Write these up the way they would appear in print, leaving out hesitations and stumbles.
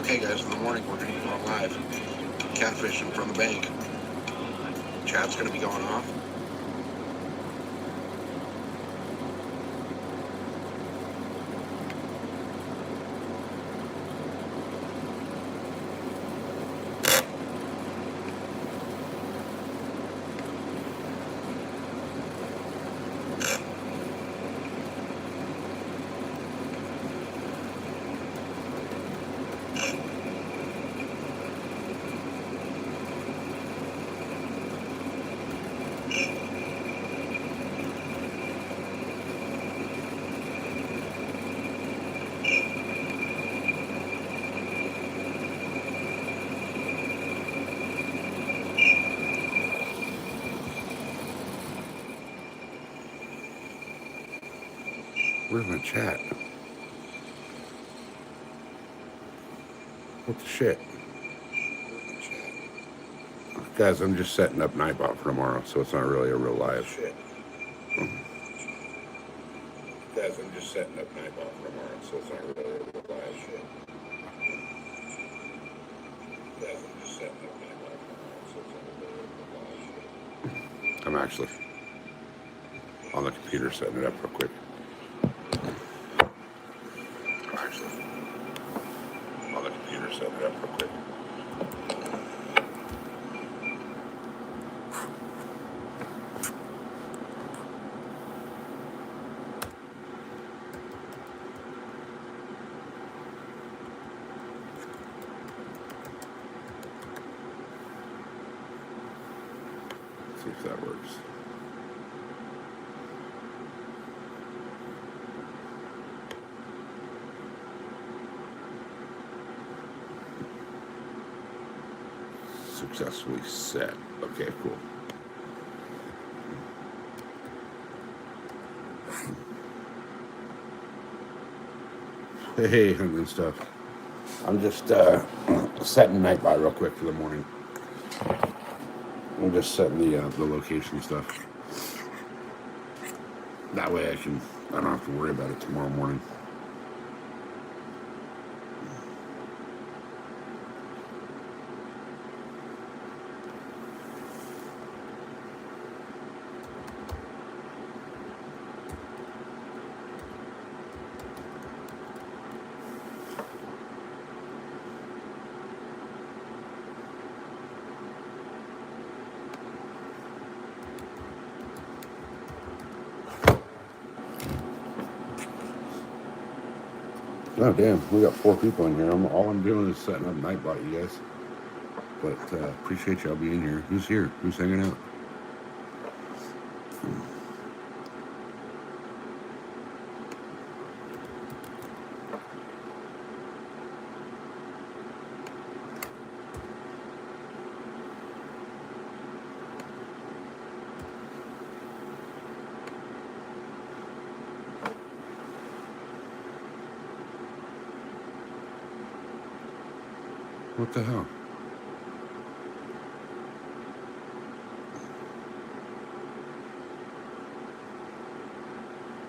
Okay, guys, in the morning we're going to be going live, catfishing from the bank. Chat's going to be going off. Where's my chat? What the shit? Guys, I'm just setting up nightbot for tomorrow, so it's not really a real live. Shit. Guys, I'm just setting up nightbot for tomorrow, so it's not really a real live. Shit. Guys, I'm just setting up nightbot for tomorrow, so it's not really a real live. I'm actually on the computer setting it up real quick. On the computer setting it up real quick. See if that works. Successfully set. Okay, cool. Hey, and stuff. I'm just setting nightbot real quick for the morning. I'm just setting the location stuff. That way I don't have to worry about it tomorrow morning. Oh damn, we got 4 people in here. All I'm doing is setting up nightbot, you guys. But appreciate y'all being here. Who's here? Who's hanging out? What the hell?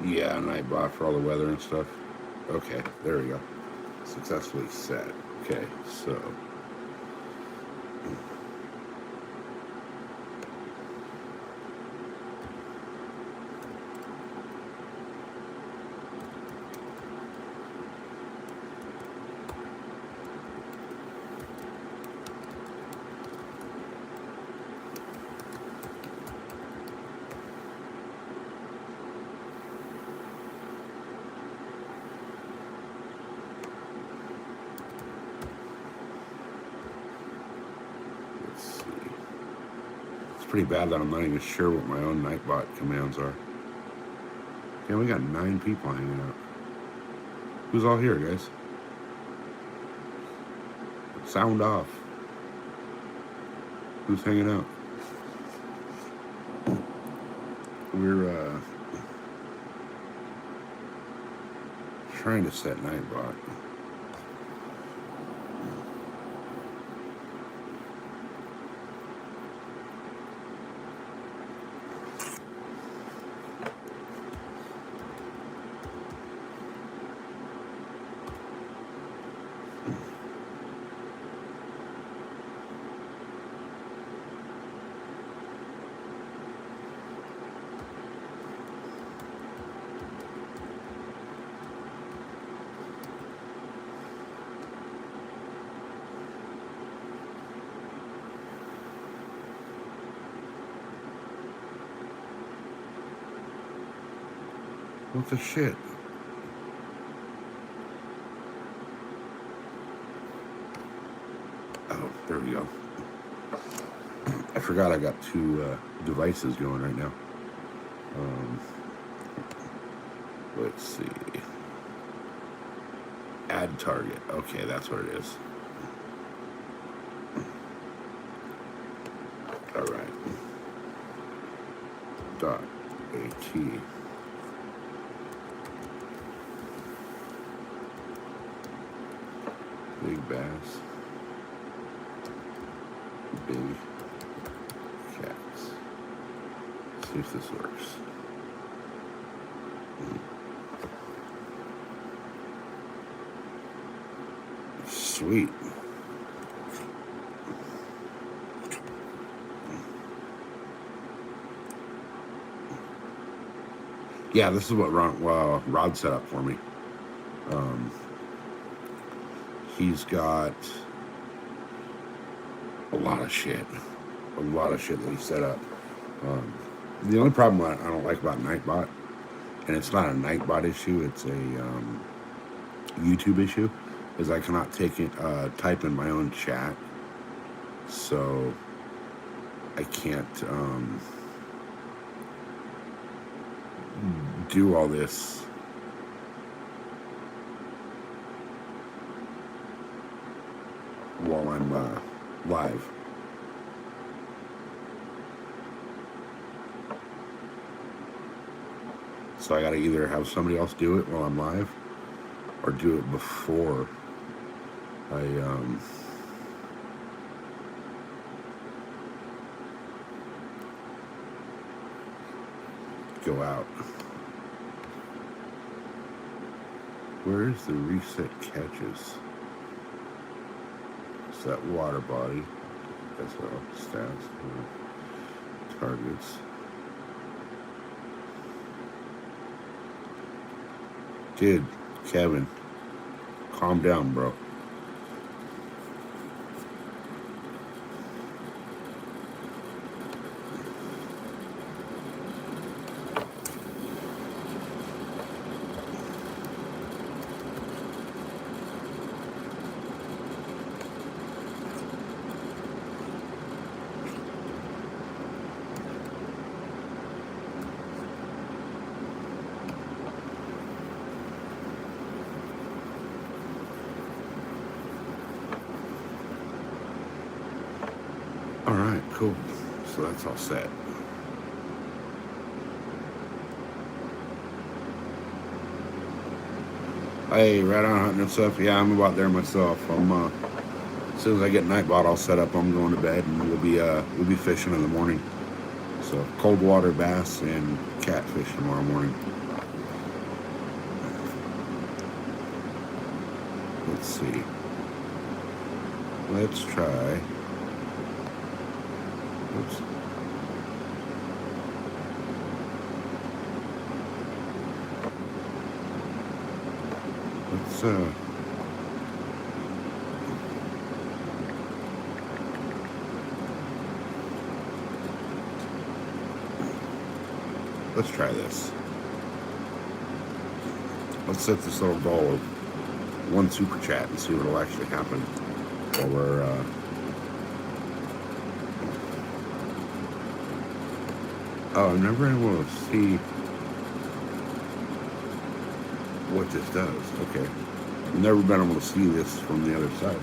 Yeah, nightbot for all the weather and stuff. Okay, there we go. Successfully set. Okay, so. Pretty bad that I'm not even sure what my own nightbot commands are. Yeah, we got 9 people hanging out. Who's all here, guys? Sound off. Who's hanging out? We're trying to set nightbot. What the shit? Oh, there we go. I forgot I got two devices going right now. Let's see. Add target. Okay, that's what it is. All right. .at. Big bass. Big cats. See if this works. Sweet. Yeah, this is what Rod set up for me. He's got a lot of shit. A lot of shit that he set up. The only problem I don't like about Nightbot, and it's not a Nightbot issue, it's a YouTube issue, is I cannot type in my own chat. So I can't do all this while I'm live. So I gotta either have somebody else do it while I'm live or do it before I go out. Where's the reset catches? Set water body. That's all. Stats. Targets. Dude, Kevin, calm down, bro. All right, cool. So that's all set. Hey, right on hunting and stuff. Yeah, I'm about there myself. As soon as I get Nightbot all set up, I'm going to bed, and we'll be fishing in the morning. So cold water bass and catfish tomorrow morning. Let's see. Let's try. Oops. Let's try this. Let's set this little goal of 1 super chat and see what will actually happen while we're oh, I'm never able to see what this does. Okay. I've never been able to see this from the other side.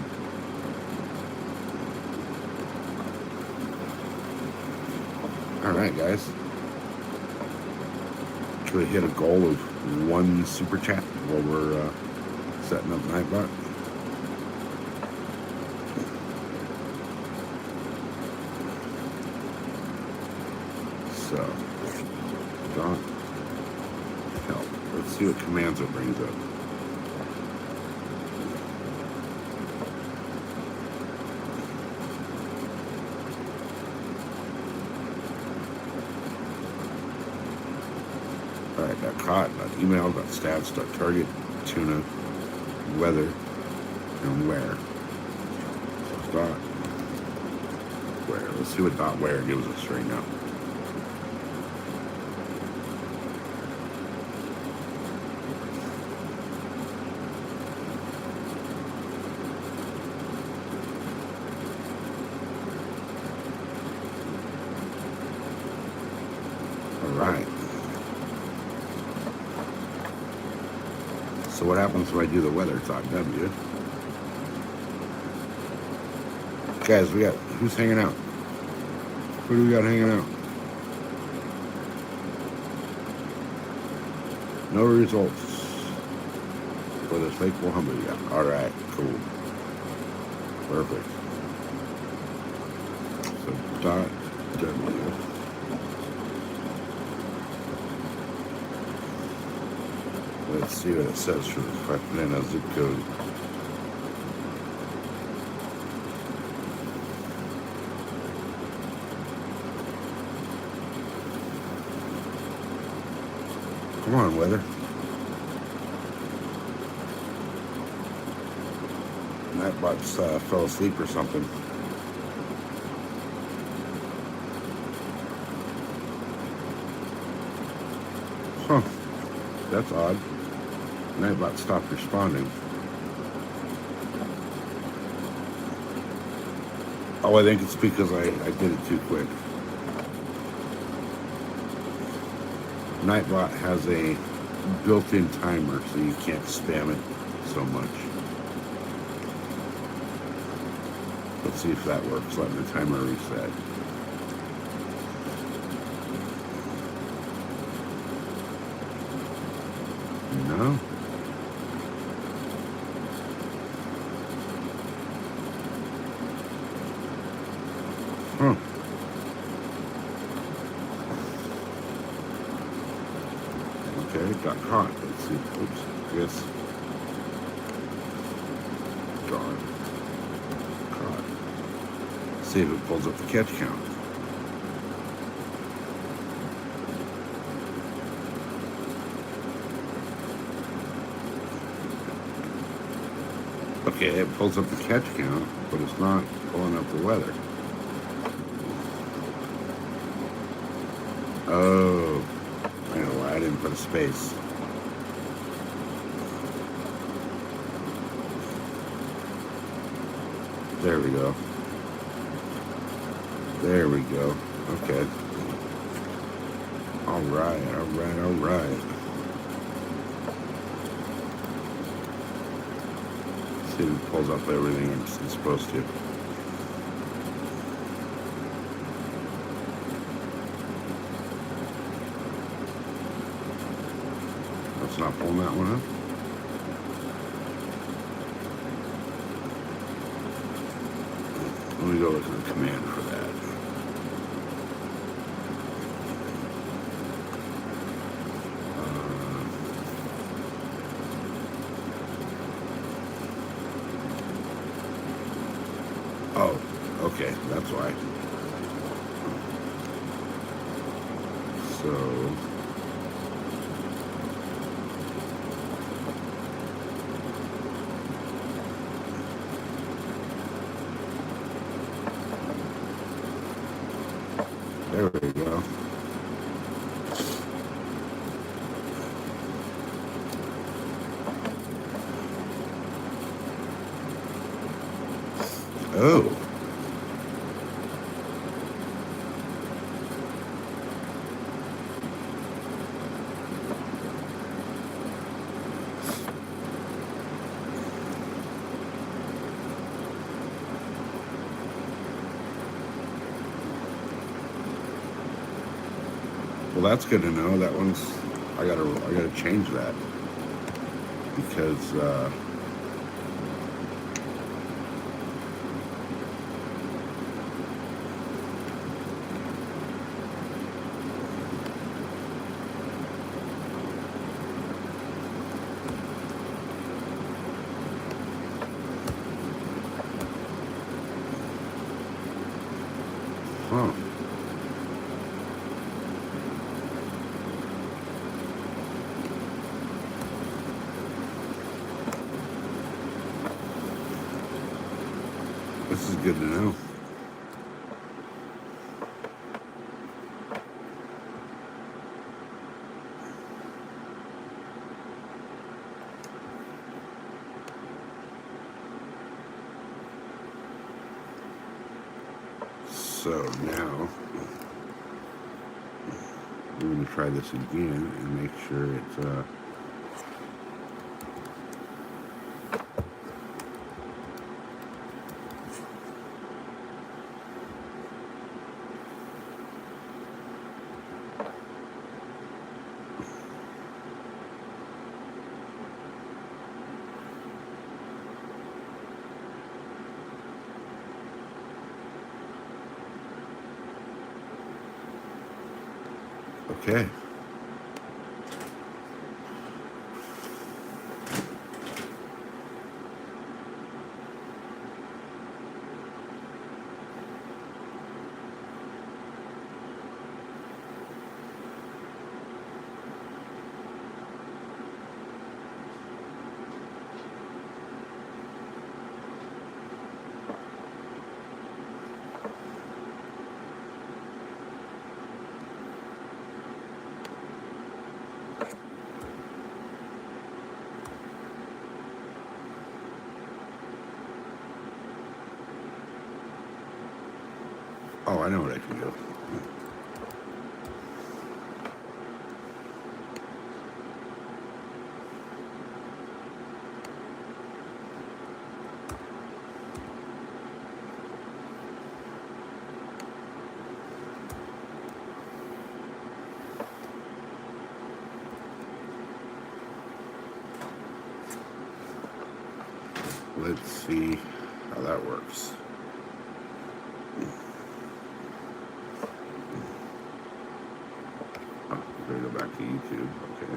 Alright, guys. Should we hit a goal of 1 super chat while we're setting up Nightbot? So, don't help. Let's see what commands it brings up. Alright, got caught, got email, got stats, got target, tuna, weather, and where. So dot where. Let's see what dot where gives us right now. So what happens when I do the weather talk, W? Guys, we got, who's hanging out? Who do we got hanging out? No results for this fake 100. Yeah. All right, cool. Perfect. So dot W. Let's see what it says for if I put in a zip code. Come on, weather. Nightbot fell asleep or something. Huh. That's odd. Nightbot stopped responding. Oh, I think it's because I did it too quick. Nightbot has a built-in timer, so you can't spam it so much. Let's see if that works. Let the timer reset. No. Huh. Okay, it got caught. Let's see. Oops. I guess. Darn. Caught. See if it pulls up the catch count. Okay, it pulls up the catch count, but it's not pulling up the weather. Oh, I know why I didn't put a space. There we go. There we go. Okay. All right, all right, all right. See if it pulls up everything it's supposed to. It's not pulling that one up. Let me go look at the command for that. Oh, okay, that's why. So there we go. Oh. Well, that's good to know. That one's I gotta change that because huh. This is good to know. So now we're going to try this again and make sure it's Okay. Oh, I know what I can do. Let's see how that works. Oh, we're gonna go back to YouTube. Okay.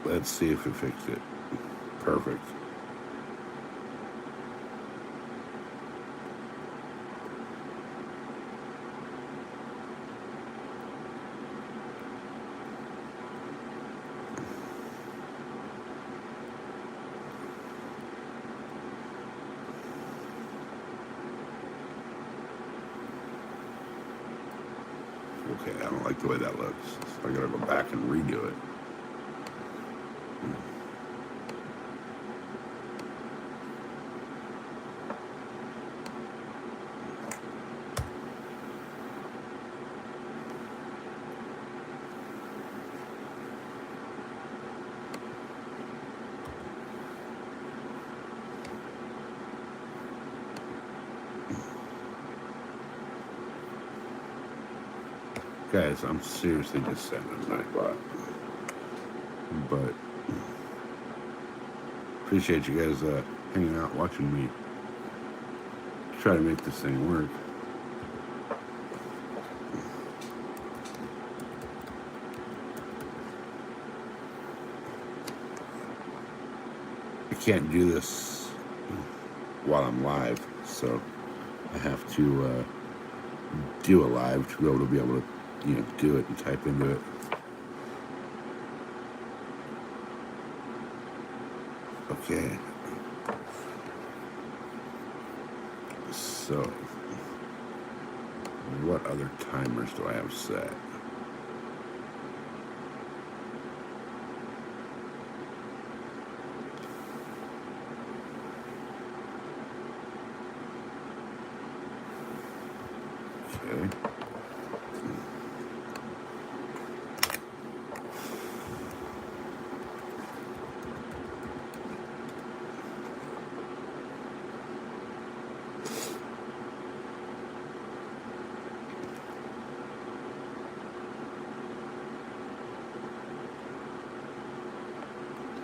Let's see if it fixed it. Perfect. Okay, I don't like the way that looks. So I gotta go back and redo it. Guys, I'm seriously just setting a nightbot. But appreciate you guys hanging out, watching me try to make this thing work. I can't do this while I'm live, so I have to do a live to be able to, do it and type into it. Okay. So, what other timers do I have set? Okay.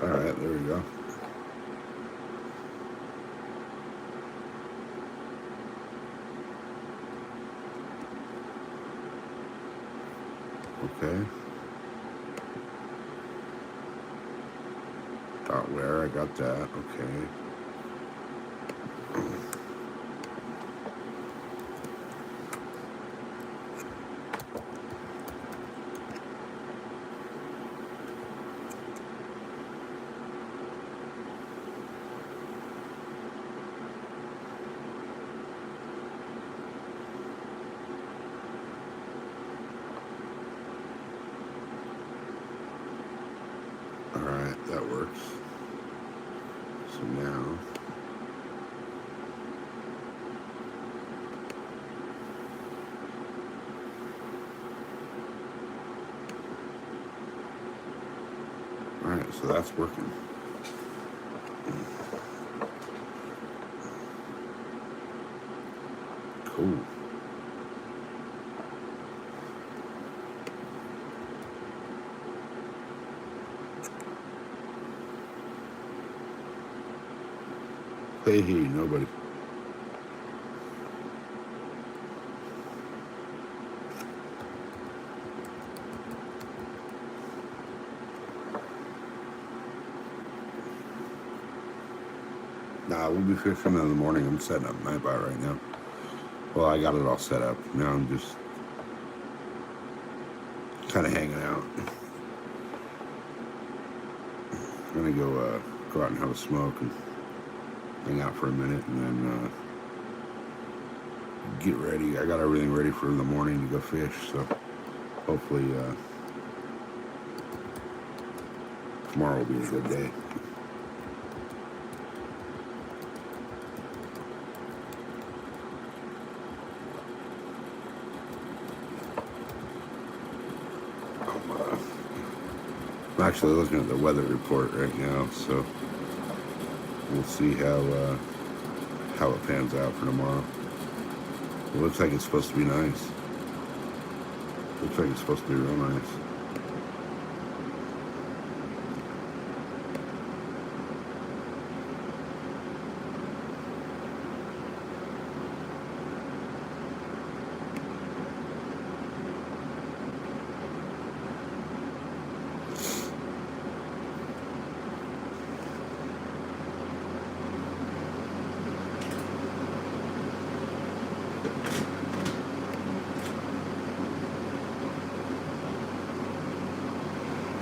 All right, there we go. Okay. Dot where I got that. Okay. All right, that works. So now, all right, so that's working. Cool. Hey, nobody. Nah, we'll be fishing in the morning. I'm setting up nightbot right now. Well, I got it all set up. Now I'm just kind of hanging out. I'm gonna go out and have a smoke and hang out for a minute, and then get ready. I got everything ready for in the morning to go fish. So hopefully tomorrow will be a good day. I'm actually looking at the weather report right now, so we'll see how it pans out for tomorrow. It looks like it's supposed to be nice. Looks like it's supposed to be real nice.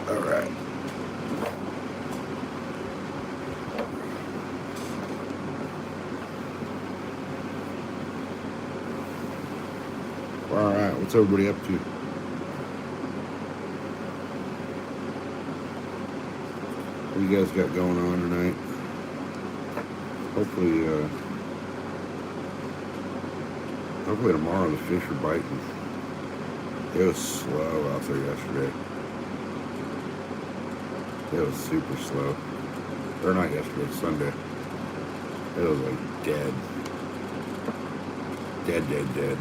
All right. All right. What's everybody up to? What you guys got going on tonight? Hopefully tomorrow the fish are biting. It was slow out there yesterday. It was super slow. Or not yesterday, Sunday. It was like dead. Dead.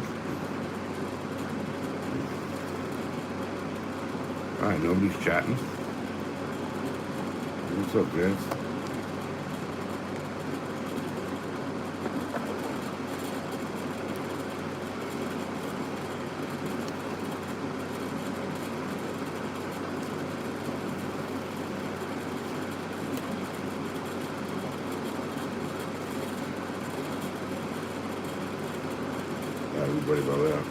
Alright, nobody's chatting. What's up, guys? Everybody about that.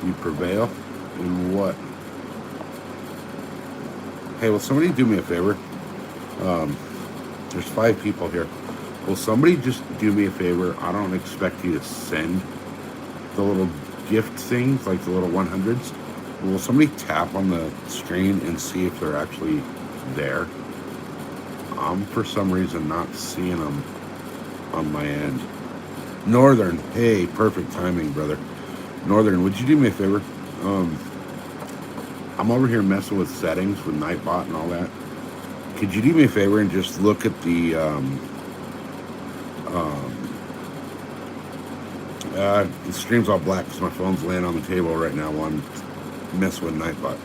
You prevail in what? Hey, will somebody do me a favor? There's 5 people here. Will somebody just do me a favor? I don't expect you to send the little gift things, like the little 100s. Will somebody tap on the screen and see if they're actually there? I'm for some reason not seeing them on my end. Northern, hey, perfect timing, brother. Northern, would you do me a favor? I'm over here messing with settings with Nightbot and all that. Could you do me a favor and just look at the stream's all black because my phone's laying on the table right now while I'm messing with Nightbot.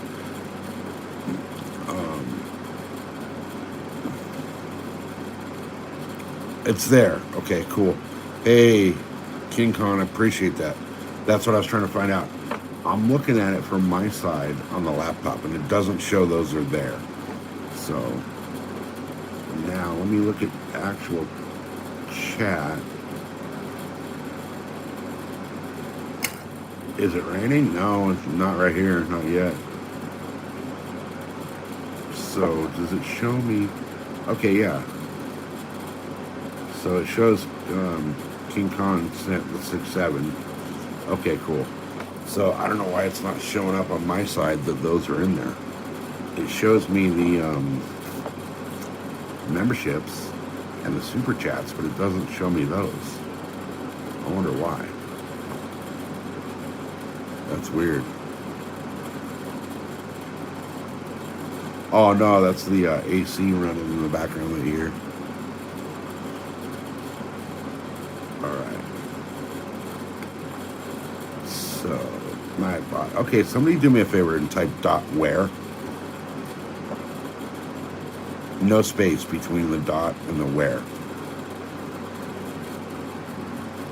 It's there. Okay, cool. Hey, King Kong, I appreciate that. That's what I was trying to find out. I'm looking at it from my side on the laptop, and it doesn't show those are there. So now let me look at actual chat. Is it raining? No, it's not right here. Not yet. So does it show me? Okay, yeah. So it shows King Kong sent the 6-7. Okay, cool. So I don't know why it's not showing up on my side that those are in there. It shows me the memberships and the super chats, but it doesn't show me those. I wonder why. That's weird. Oh no, that's the AC running in the background of the ear. All right. So, nightbot. Okay, somebody do me a favor and type dot where. No space between the dot and the where.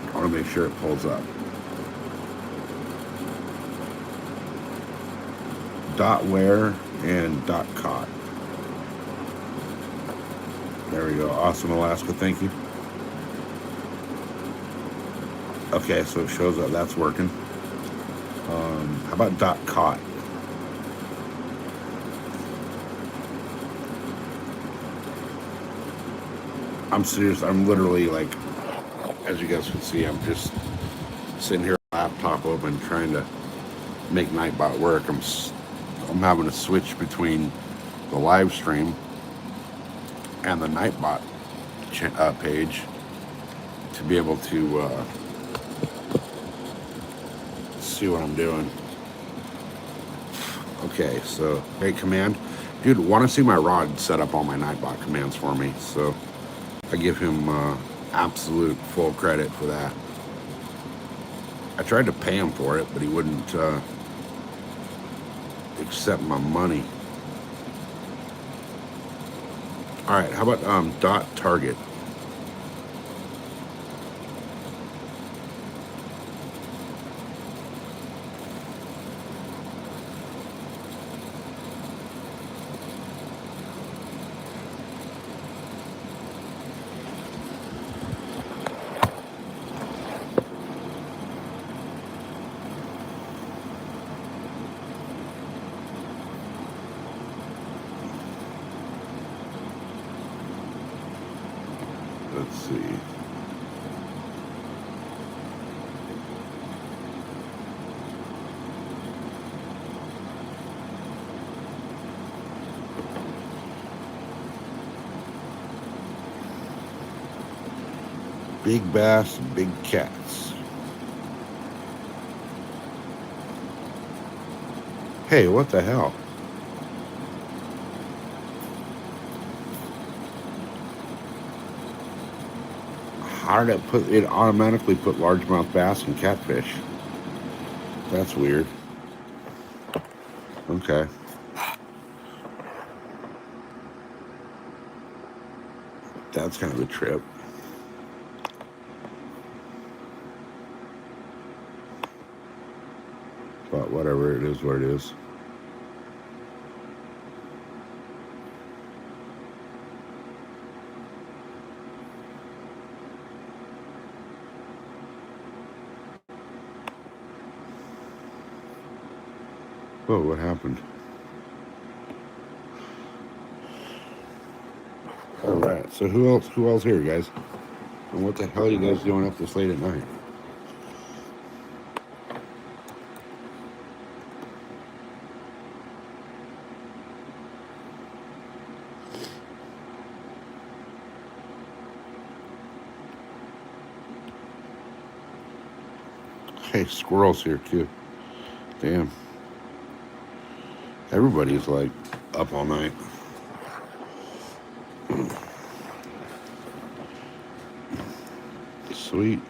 I want to make sure it pulls up. Dot where and dot caught. There we go. Awesome, Alaska. Thank you. Okay, so it shows up. That's working. How about dot caught? I'm serious. I'm literally like, as you guys can see, I'm just sitting here, laptop open, trying to make Nightbot work. I'm having to switch between the live stream and the Nightbot page to be able to see what I'm doing. Okay, so great command. Dude, want to see my rod set up all my Nightbot commands for me, so I give him absolute full credit for that. I tried to pay him for it, but he wouldn't accept my money. All right, how about dot target? Let's see. Big bass, big cats. Hey, what the hell? How did it automatically put largemouth bass and catfish? That's weird. Okay. That's kind of a trip. But whatever, it is what it is. Whoa, what happened? All right, so who else here, guys? And what the hell are you guys doing up this late at night? Hey, squirrels here too. Damn. Everybody's like up all night. Sweet.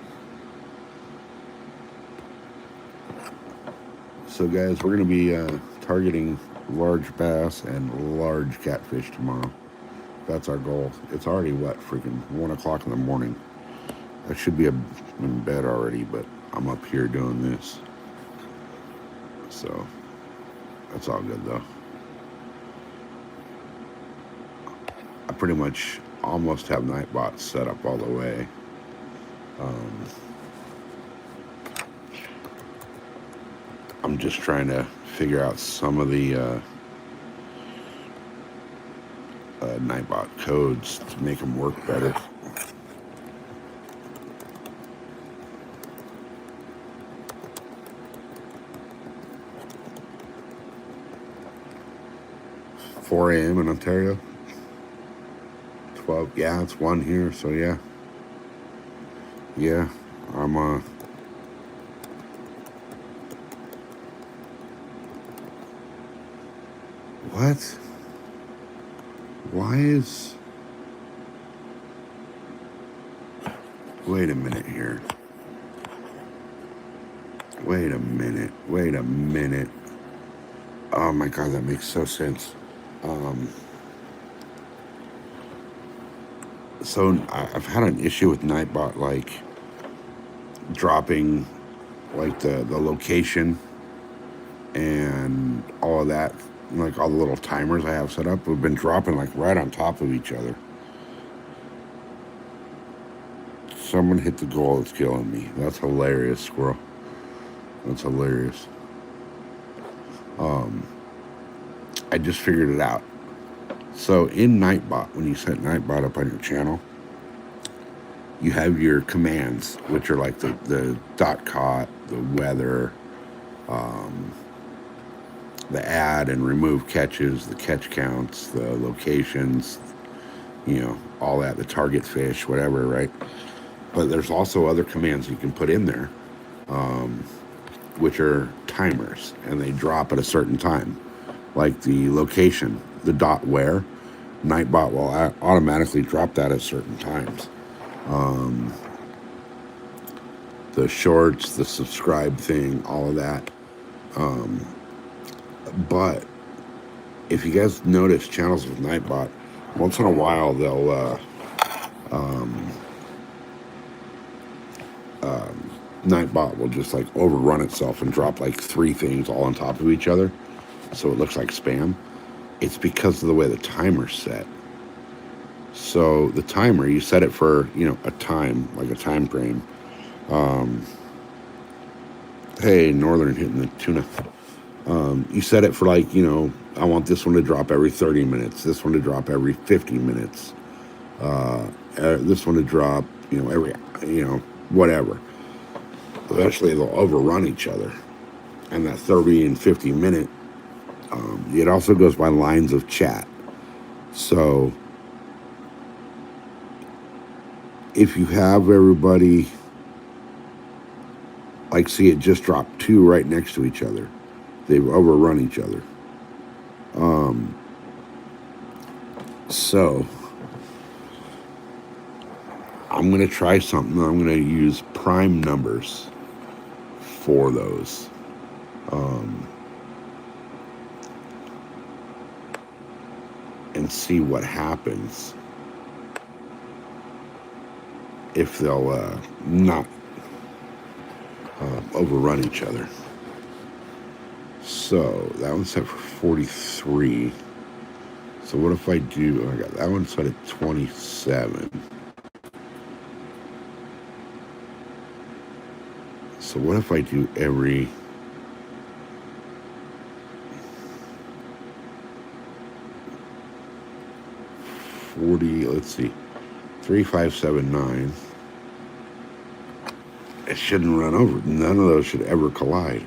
So guys, we're going to be targeting large bass and large catfish tomorrow. That's our goal. It's already what, freaking 1 o'clock in the morning. I should be in bed already, but I'm up here doing this. So that's all good though. I pretty much almost have Nightbot set up all the way. I'm just trying to figure out some of the Nightbot codes to make them work better. $4 a.m. in Ontario. 12, yeah, it's 1 here, so yeah. Yeah, I'm what? Why is? Wait a minute here. Wait a minute. Wait a minute. Oh my god, that makes so sense. Um, so I've had an issue with Nightbot, like dropping, like the location and all of that, like all the little timers I have set up, have been dropping like right on top of each other. Someone hit the goal that's killing me. That's hilarious, squirrel. That's hilarious. Um, I just figured it out. So in Nightbot, when you set Nightbot up on your channel, you have your commands, which are like the dot caught, the weather, um, the add and remove catches, the catch counts, the locations, all that, the target fish, whatever, right? But there's also other commands you can put in there, um, which are timers, and they drop at a certain time, like the location, the dot where. Nightbot will automatically drop that at certain times. Um, the shorts, the subscribe thing, all of that. Um, but if you guys notice channels with Nightbot, once in a while they'll um, Nightbot will just like overrun itself and drop like three things all on top of each other, so it looks like spam. It's because of the way the timer's set. So the timer, you set it for a time, like a time frame. Um, hey, Northern hitting the tuna. You set it for like I want this one to drop every 30 minutes, this one to drop every 50 minutes, this one to drop every whatever. Eventually they'll overrun each other, and that 30 and 50 minute, it also goes by lines of chat. So if you have everybody, like, see, it just dropped two right next to each other, they've overrun each other. So I'm going to try something. I'm going to use prime numbers for those. And see what happens if they'll not overrun each other. So that one's set for 43. So what if I do, I got that one set at 27. So what if I do every 40, let's see, 3, 5, 7, 9. It shouldn't run over. None of those should ever collide.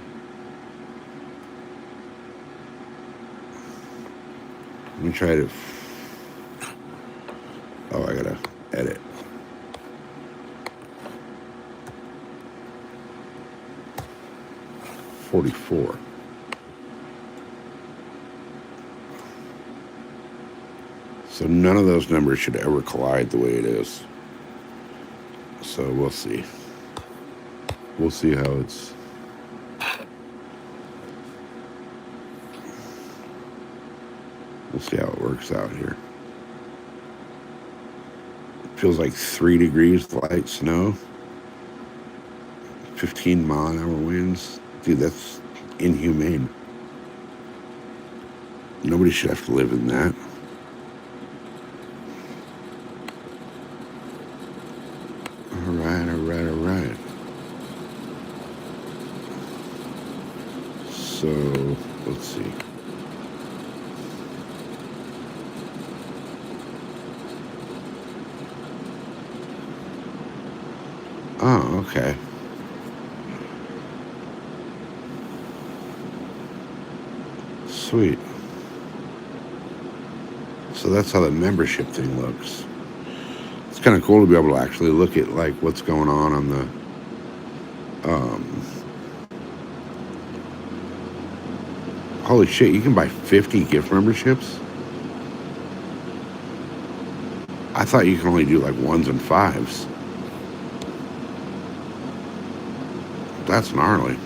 Let me try to, oh, I gotta edit. $44. So none of those numbers should ever collide the way it is. So we'll see. We'll see how it's. We'll see how it works out here. It feels like 3 degrees light snow. 15-mile-an-hour winds. Dude, that's inhumane. Nobody should have to live in that. All right. So, let's see. Oh, okay. Sweet. So that's how the membership thing looks. It's kind of cool to be able to actually look at like what's going on the Um, Holy shit, you can buy 50 gift memberships? I thought you can only do like ones and fives. That's gnarly.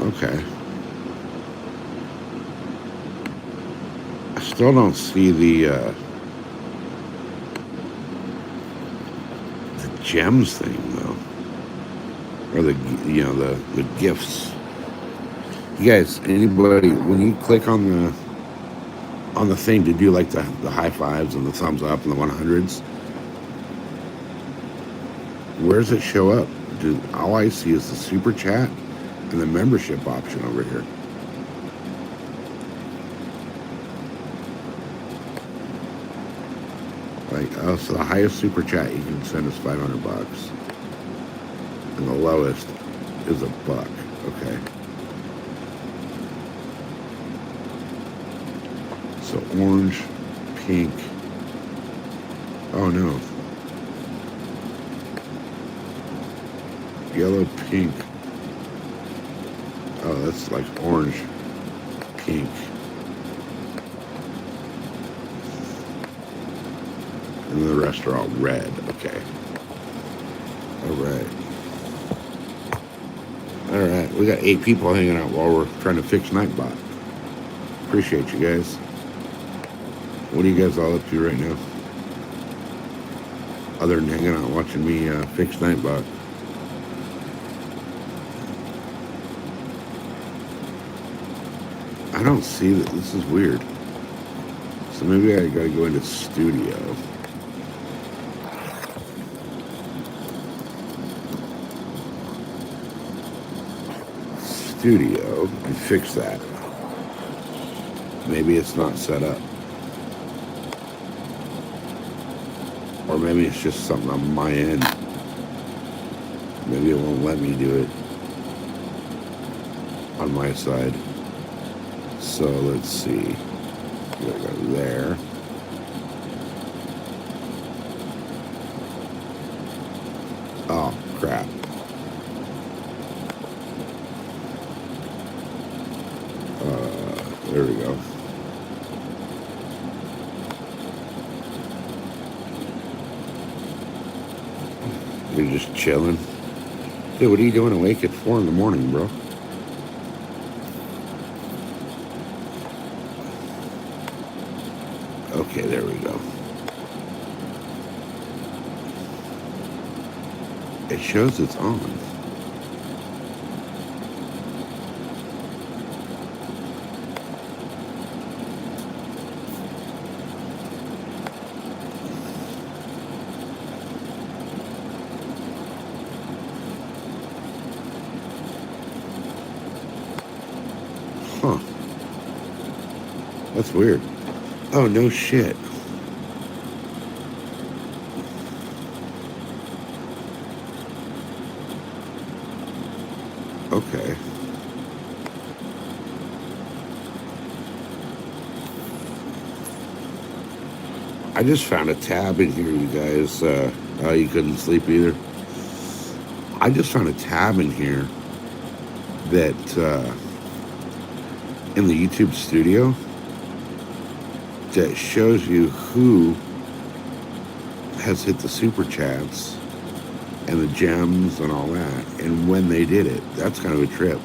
Okay. I still don't see the gems thing though, or the gifts. You guys, anybody, when you click on the thing to do like the high fives and the thumbs up and the 100s, where does it show up? All I see is the super chat and the membership option over here. Like, oh, so the highest super chat you can send is $500, and the lowest is $1. Okay. So orange, pink. Oh no. Yellow, pink. Oh, that's like orange, pink. And the rest are all red. Okay. All right. All right. We got 8 people hanging out while we're trying to fix Nightbot. Appreciate you guys. What are you guys all up to right now? Other than hanging out watching me fix Nightbot. I don't see that. This is weird. So maybe I gotta go into studio. Studio and fix that. Maybe it's not set up. Or maybe it's just something on my end. Maybe it won't let me do it on my side. So let's see. We gotta go there. Oh, crap. There we go. You're just chilling. Dude, what are you doing awake at 4 in the morning, bro? Okay, there we go. It shows it's on. Huh. That's weird. Oh, no shit. Okay. I just found a tab in here, you guys. You couldn't sleep either. I just found a tab in here that in the YouTube studio that shows you who has hit the super chats and the gems and all that and when they did it. That's kind of a trip.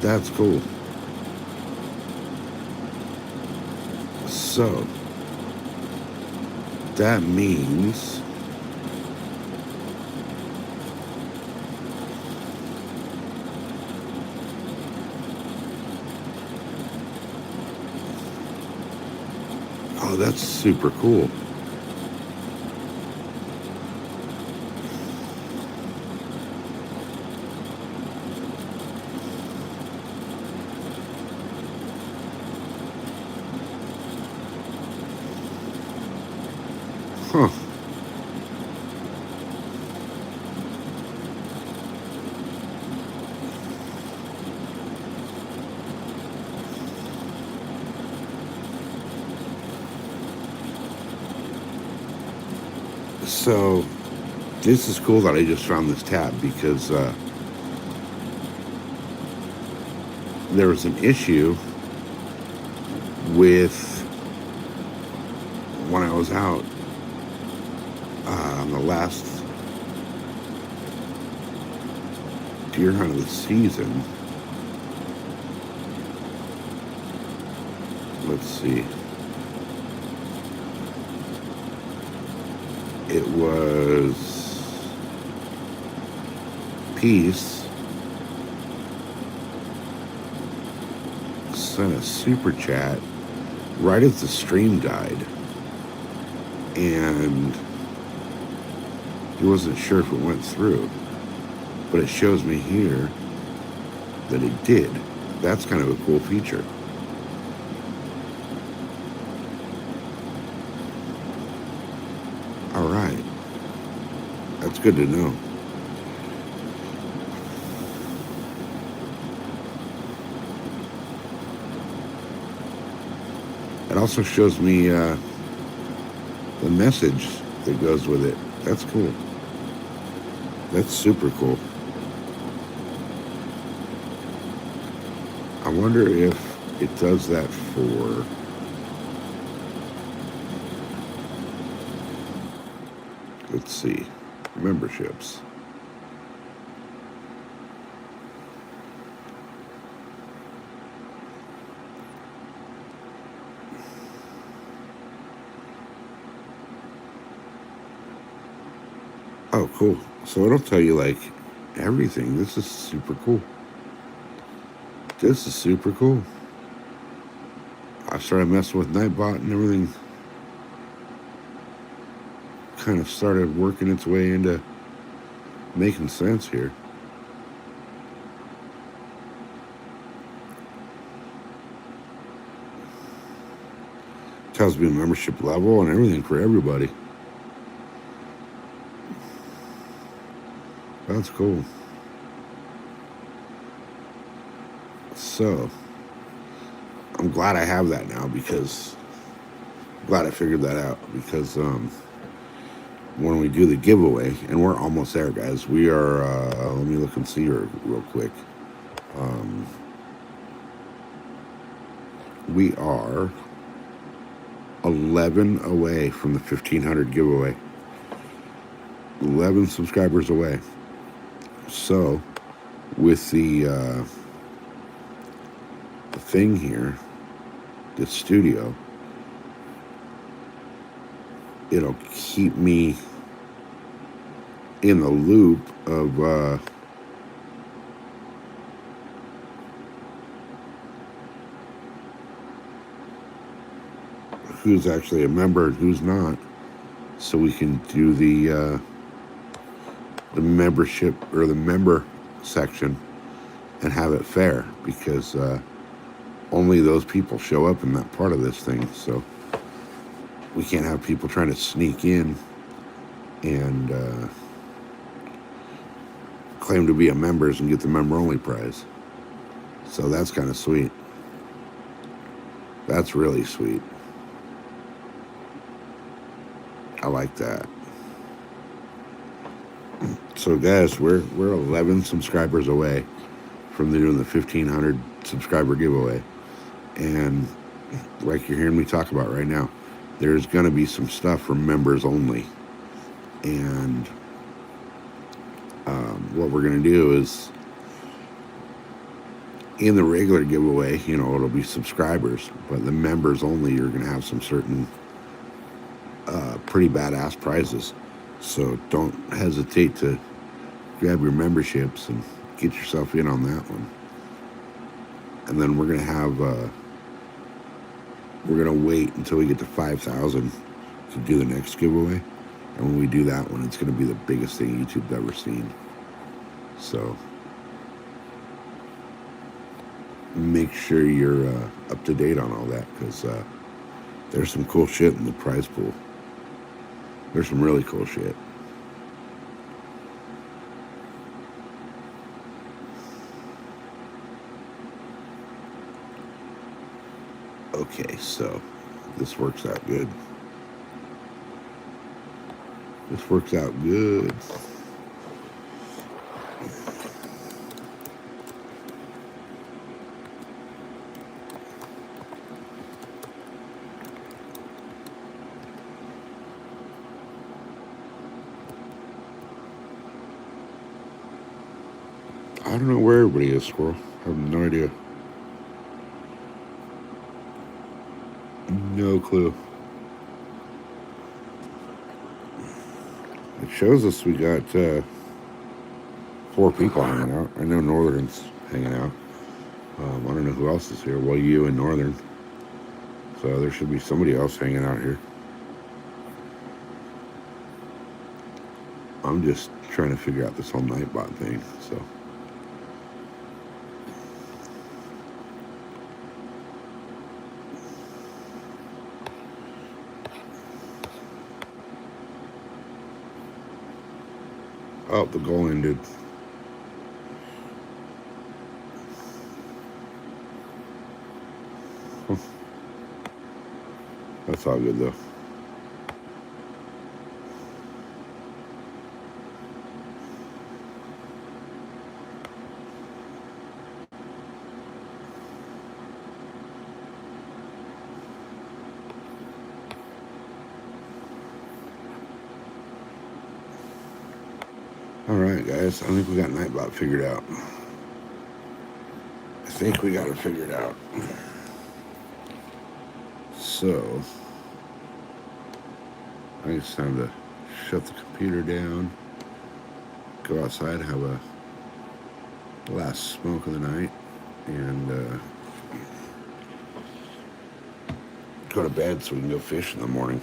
That's cool. So that means oh, that's super cool. Huh. So this is cool that I just found this tab because there was an issue with when I was out on the last deer hunt of the season. Let's see. It was Peace sent a super chat right as the stream died, and he wasn't sure if it went through, but it shows me here that it did. That's kind of a cool feature. All right, that's good to know. It also shows me the message that goes with it. That's cool. That's super cool. I wonder if it does that for let's see, memberships. Oh, cool. So it'll tell you like everything. This is super cool. This is super cool. I started messing with nightbot and everything kind of started working its way into making sense here. Tells me membership level and everything for everybody. That's cool. So I'm glad I have that now because I'm glad I figured that out because when we do the giveaway, and we're almost there, guys. We are. Let me look and see her real quick. We are 11 away from the 1,500 giveaway. 11 subscribers away. So, with the thing here, the studio, it'll keep me in the loop of who's actually a member and who's not, so we can do the membership or the member section and have it fair, because only those people show up in that part of this thing. So we can't have people trying to sneak in and claim to be a members and get the member only prize. So that's kind of sweet. That's really sweet. I like that. So guys, we're 11 subscribers away from doing the 1,500 subscriber giveaway, and like you're hearing me talk about right now, there's going to be some stuff for members only. And what we're going to do is, in the regular giveaway, you know, it'll be subscribers, but the members only, you're going to have some certain pretty badass prizes. So don't hesitate to grab your memberships and get yourself in on that one. And then we're going to have, we're going to wait until we get to 5,000 to do the next giveaway. And when we do that one, it's going to be the biggest thing YouTube's ever seen. So make sure you're up to date on all that, because there's some cool shit in the prize pool. There's some really cool shit. Okay, so this works out good. This works out good. I don't know where everybody is, Squirrel. I have no idea. No clue. It shows us we got 4 people hanging out. I know Northern's hanging out. I don't know who else is here. Well, you and Northern. So there should be somebody else hanging out here. I'm just trying to figure out this whole nightbot thing. So. Oh, the goal ended. That's all good though. All right, guys. I think we got nightbot figured out. I think we got it figured out. So, I think it's time to shut the computer down, go outside, have a last smoke of the night, and go to bed so we can go fish in the morning.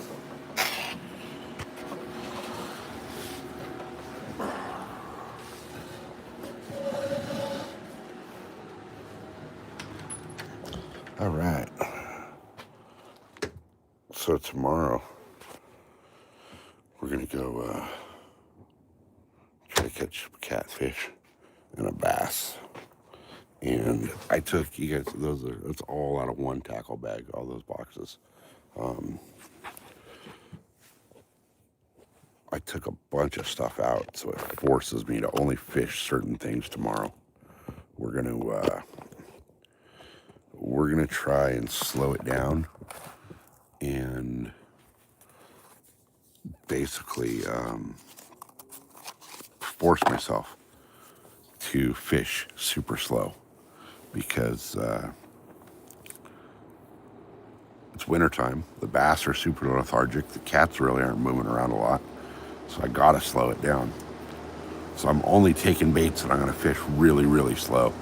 All right. So tomorrow, we're going to go try to catch a catfish and a bass. And I took, you guys, that's all out of one tackle bag, all those boxes. I took a bunch of stuff out, so it forces me to only fish certain things tomorrow. We're gonna try and slow it down and basically force myself to fish super slow because it's wintertime. The bass are super lethargic. The cats really aren't moving around a lot. So I gotta slow it down. So I'm only taking baits that I'm gonna fish really, really slow.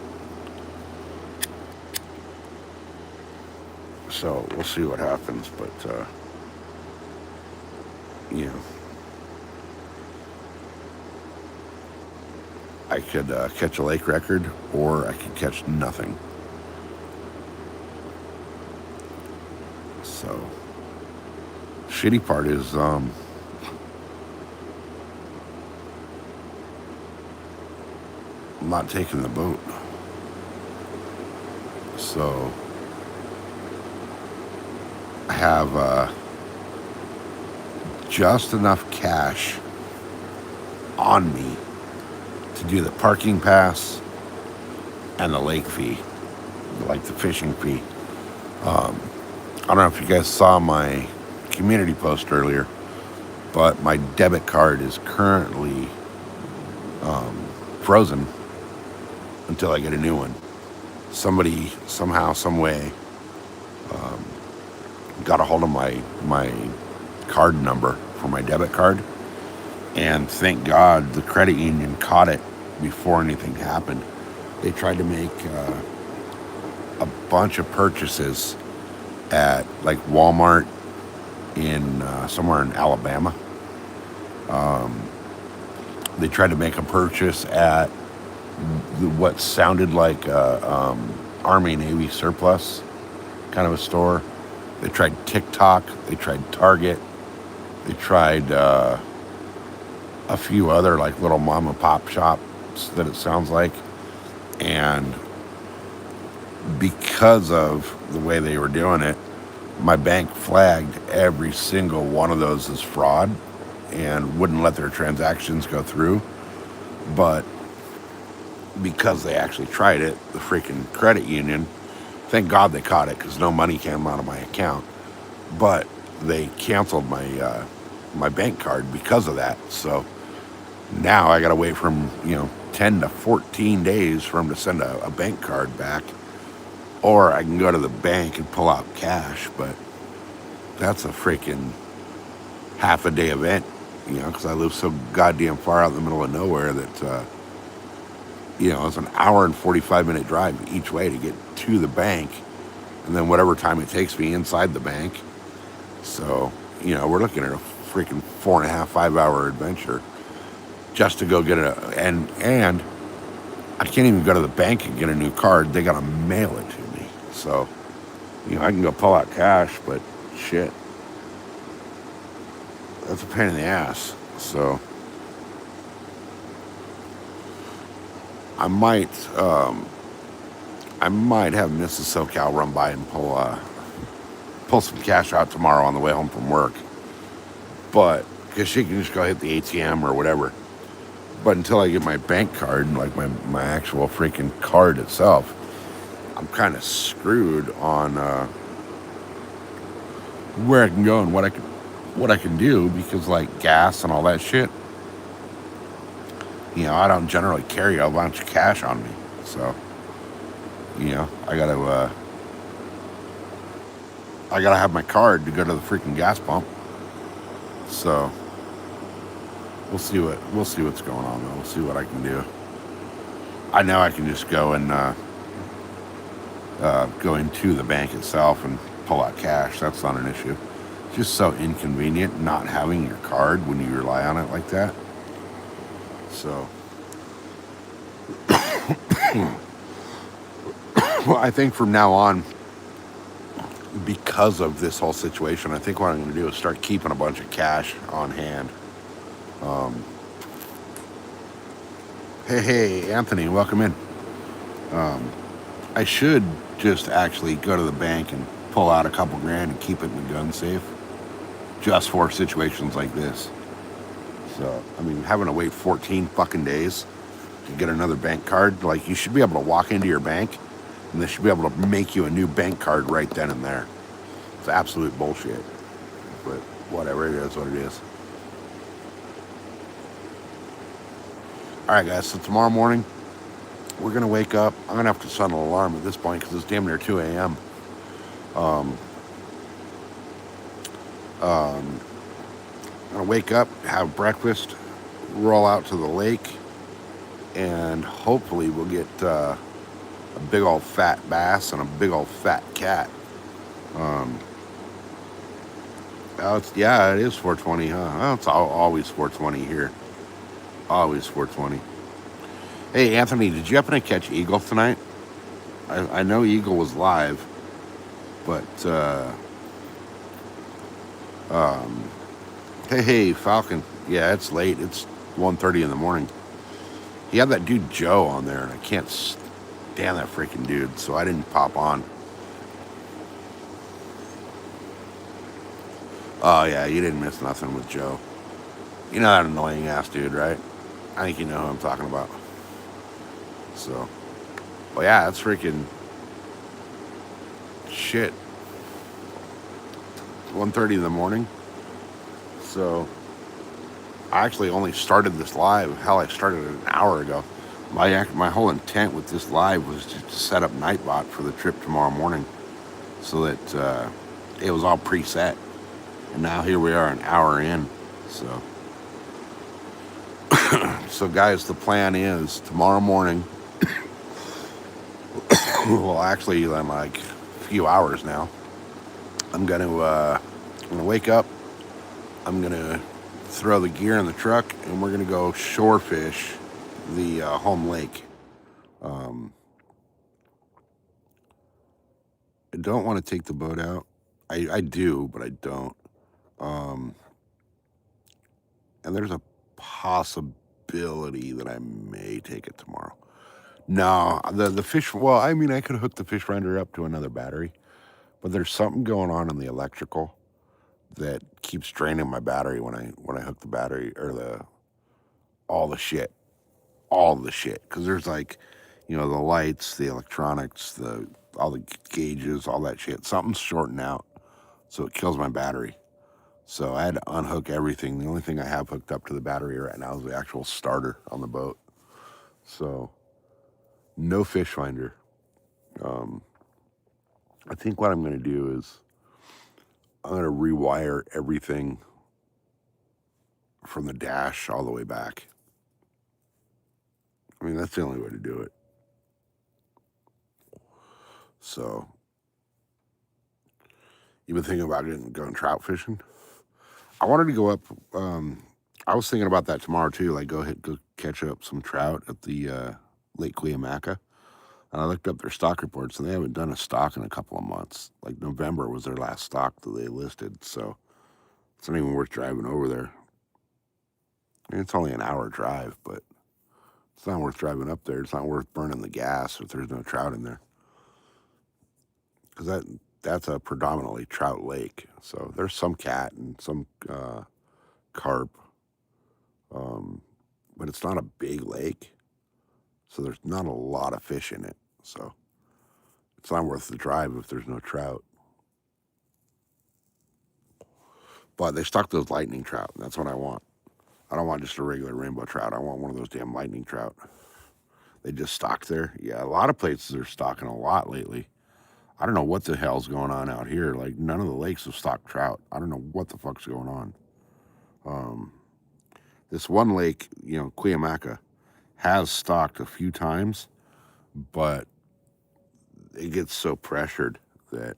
So we'll see what happens, but you know, I could catch a lake record or I could catch nothing. So shitty part is I'm not taking the boat. So I have just enough cash on me to do the parking pass and the lake fee, like the fishing fee. I don't know if you guys saw my community post earlier, but my debit card is currently frozen until I get a new one. Somebody, somehow, some way, got a hold of my card number for my debit card, and thank God the credit union caught it before anything happened. They tried to make a bunch of purchases at like Walmart in somewhere in Alabama. They tried to make a purchase at what sounded like Army Navy surplus kind of a store. They tried TikTok. They tried Target. They tried a few other like little mom and pop shops that it sounds like. And because of the way they were doing it, my bank flagged every single one of those as fraud and wouldn't let their transactions go through. But because they actually tried it, the freaking credit union, thank God they caught it because no money came out of my account. But they canceled my bank card because of that. So now I got to wait from 10 to 14 days for them to send a bank card back, or I can go to the bank and pull out cash. But that's a freaking half a day event, because I live so goddamn far out in the middle of nowhere that it's an hour and 45-minute drive each way to get to the bank, and then whatever time it takes me inside the bank. So we're looking at a freaking 4.5, 5 hour adventure just to go get it. And I can't even go to the bank and get a new card. They gotta mail it to me. So I can go pull out cash, but shit, that's a pain in the ass. So I might have Mrs. SoCal run by and pull some cash out tomorrow on the way home from work. But because she can just go hit the ATM or whatever. But until I get my bank card, like my actual freaking card itself, I'm kind of screwed on where I can go and what I can do, because like gas and all that shit, I don't generally carry a bunch of cash on me. So I gotta have my card to go to the freaking gas pump. So we'll see what's going on though. We'll see what I can do. I know I can just go and go into the bank itself and pull out cash. That's not an issue. It's just so inconvenient not having your card when you rely on it like that. So well, I think from now on, because of this whole situation, I think what I'm going to do is start keeping a bunch of cash on hand. Hey, Anthony, welcome in. I should just actually go to the bank and pull out a couple grand and keep it in the gun safe, just for situations like this. So, I mean, having to wait 14 fucking days to get another bank card, like, you should be able to walk into your bank and they should be able to make you a new bank card right then and there. It's absolute bullshit. But whatever, it is what it is. Alright guys, so tomorrow morning, we're going to wake up. I'm going to have to set an alarm at this point because it's damn near 2 a.m. I'm going to wake up, have breakfast, roll out to the lake, and hopefully we'll get a big old fat bass and a big old fat cat. It is 420, huh? Well, it's always 420 here. Always 420. Hey, Anthony, did you happen to catch Eagle tonight? I know Eagle was live, but hey, Falcon. Yeah, it's late. It's 1:30 in the morning. He had that dude Joe on there, and I can't stand that freaking dude, so I didn't pop on. Oh, yeah, you didn't miss nothing with Joe. You know that annoying ass dude, right? I think you know who I'm talking about. So, well, yeah, that's freaking shit. 1:30 in the morning. So, I actually only started this live. Hell, I started it an hour ago. My whole intent with this live was just to set up Nightbot for the trip tomorrow morning, so that it was all preset. And now here we are, an hour in. So, guys, the plan is tomorrow morning. Well, actually, in like a few hours now, I'm gonna wake up. I'm gonna throw the gear in the truck, and we're gonna go shore fish the home lake. I don't want to take the boat out. I do, but I don't. And there's a possibility that I may take it tomorrow. No, the fish. Well, I mean, I could hook the fish finder up to another battery, but there's something going on in the electrical that keeps draining my battery when I hook the battery or all the shit, because there's like, the lights, the electronics, all the gauges, all that shit. Something's shorting out, so it kills my battery. So I had to unhook everything. The only thing I have hooked up to the battery right now is the actual starter on the boat. So no fish finder. I think what I'm going to do is I'm going to rewire everything from the dash all the way back. I mean, that's the only way to do it. So, you been thinking about going trout fishing? I wanted to go up. I was thinking about that tomorrow too. Like, go catch up some trout at the Lake Cuyamaca. And I looked up their stock reports, and they haven't done a stock in a couple of months. Like November was their last stock that they listed, so it's not even worth driving over there. I mean, it's only an hour drive, but it's not worth driving up there. It's not worth burning the gas if there's no trout in there, because that's a predominantly trout lake. So there's some cat and some carp, but it's not a big lake, so there's not a lot of fish in it. So it's not worth the drive if there's no trout. But they stock those lightning trout, and that's what I want. I don't want just a regular rainbow trout. I want one of those damn lightning trout. They just stock there. Yeah, a lot of places are stocking a lot lately. I don't know what the hell's going on out here. Like, none of the lakes have stocked trout. I don't know what the fuck's going on. This one lake, Cuyamaca, has stocked a few times, but it gets so pressured that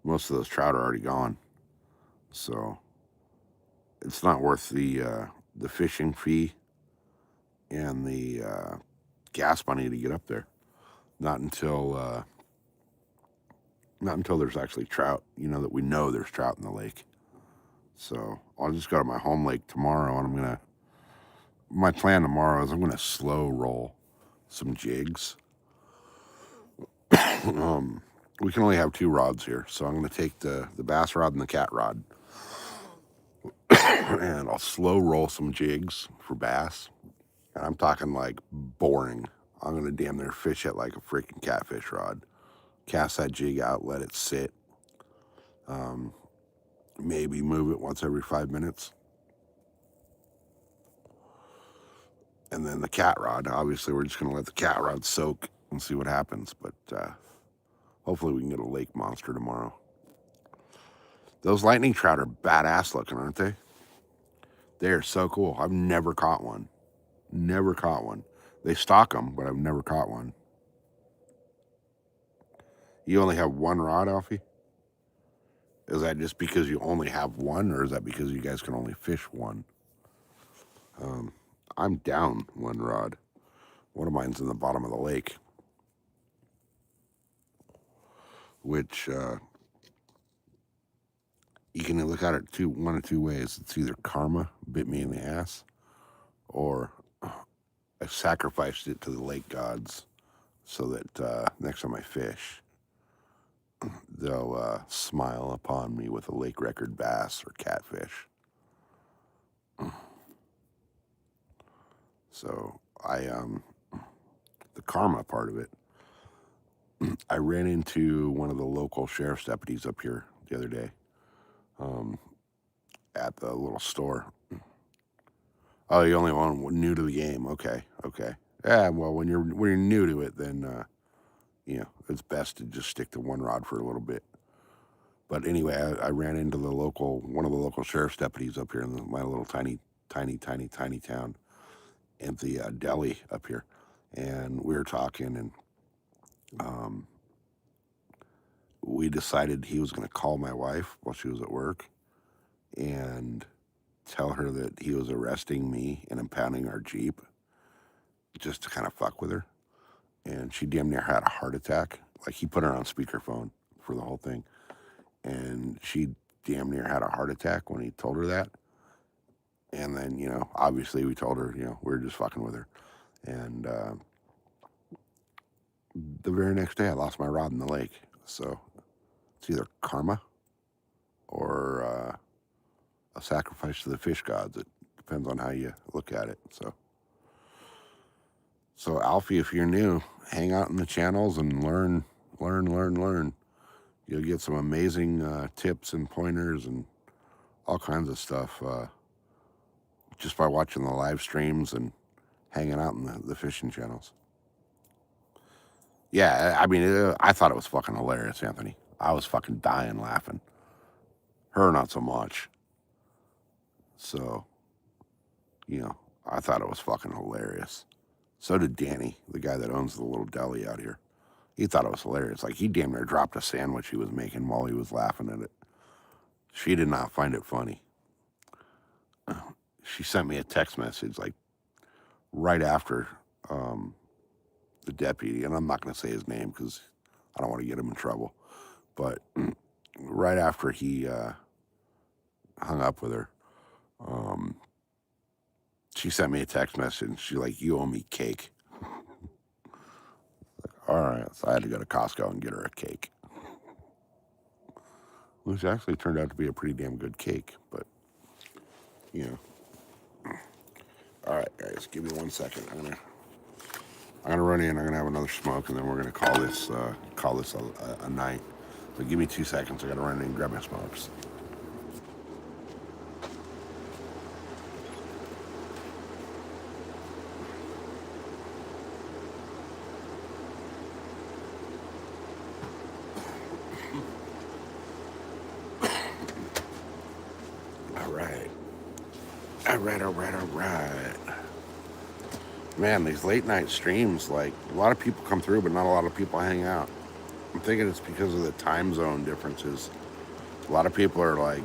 most of those trout are already gone. So it's not worth the fishing fee and the gas money to get up there. Not until there's actually trout. That we know there's trout in the lake. So I'll just go to my home lake tomorrow, and my plan tomorrow is I'm gonna slow roll some jigs. We can only have 2 rods here, so I'm gonna take the bass rod and the cat rod, and I'll slow roll some jigs for bass. And I'm talking like boring. I'm gonna damn near fish it like a freaking catfish rod. Cast that jig out, let it sit. Maybe move it once every 5 minutes. And then the cat rod, obviously we're just gonna let the cat rod soak and see what happens. But hopefully we can get a lake monster tomorrow. Those lightning trout are badass looking, aren't they? They are so cool. I've never caught one. Never caught one. They stock them, but I've never caught one. You only have one rod, Alfie? Is that just because you only have one, or is that because you guys can only fish one? I'm down one rod. One of mine's in the bottom of the lake, which you can look at it one of two ways. It's either karma bit me in the ass, or I sacrificed it to the lake gods so that next time I fish, they'll smile upon me with a lake record bass or catfish. So the karma part of it, I ran into one of the local sheriff's deputies up here the other day, at the little store. Oh, you only one new to the game. Okay. Yeah, well, when you're new to it, then it's best to just stick to one rod for a little bit. But anyway, I ran into one of the local sheriff's deputies up here in my little tiny town, at the deli up here, and we were talking, and we decided he was going to call my wife while she was at work and tell her that he was arresting me and impounding our Jeep, just to kind of fuck with her. And she damn near had a heart attack. Like, he put her on speakerphone for the whole thing, and she damn near had a heart attack when he told her that. And then, obviously we told her, we were just fucking with her. And the very next day I lost my rod in the lake. So it's either karma or a sacrifice to the fish gods. It depends on how you look at it. So Alfie, if you're new, hang out in the channels and learn. You'll get some amazing tips and pointers and all kinds of stuff just by watching the live streams and hanging out in the fishing channels. Yeah, I mean, I thought it was fucking hilarious, Anthony. I was fucking dying laughing. Her, not so much. So, I thought it was fucking hilarious. So did Danny, the guy that owns the little deli out here. He thought it was hilarious. Like, he damn near dropped a sandwich he was making while he was laughing at it. She did not find it funny. She sent me a text message, like, right after the deputy, and I'm not going to say his name because I don't want to get him in trouble, but right after he hung up with her, she sent me a text message, and she's like, "You owe me cake." All right, so I had to go to Costco and get her a cake, which actually turned out to be a pretty damn good cake, but, All right, guys, give me 1 second. I'm gonna run in. I'm gonna have another smoke, and then we're gonna call this a night. So give me 2 seconds. I gotta run in and grab my smokes. All right. Man, these late night streams, like, a lot of people come through, but not a lot of people hang out. I'm thinking it's because of the time zone differences. A lot of people are like,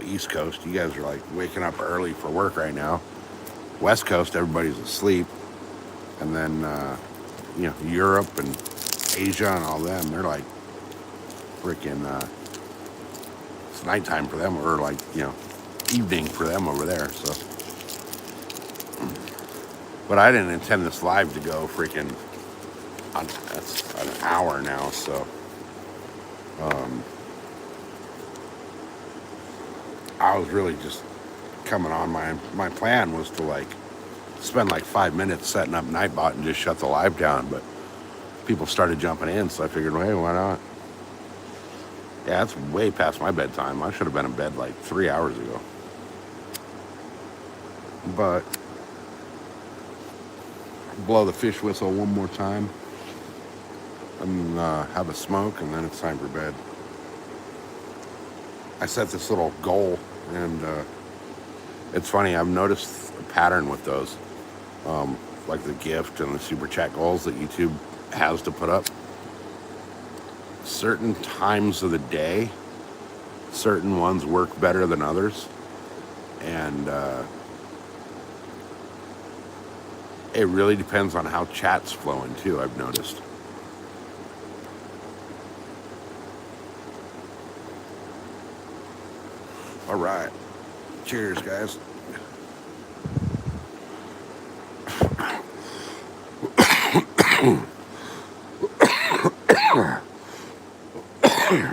East Coast. You guys are like waking up early for work right now. West Coast, everybody's asleep. And then, Europe and Asia and all them, they're like freaking, it's nighttime for them, or like, evening for them over there. So, but I didn't intend this live to go freaking that's an hour now, so I was really just coming on. My plan was to like spend like 5 minutes setting up Nightbot and just shut the live down, but people started jumping in, so I figured, well, hey, why not? Yeah, it's way past my bedtime. I should have been in bed like 3 hours ago. But blow the fish whistle one more time and have a smoke, and then it's time for bed. I set this little goal, and it's funny, I've noticed a pattern with those, like the gift and the super chat goals that YouTube has to put up. Certain times of the day, certain ones work better than others, and it really depends on how chat's flowing too, I've noticed. All right. Cheers, guys.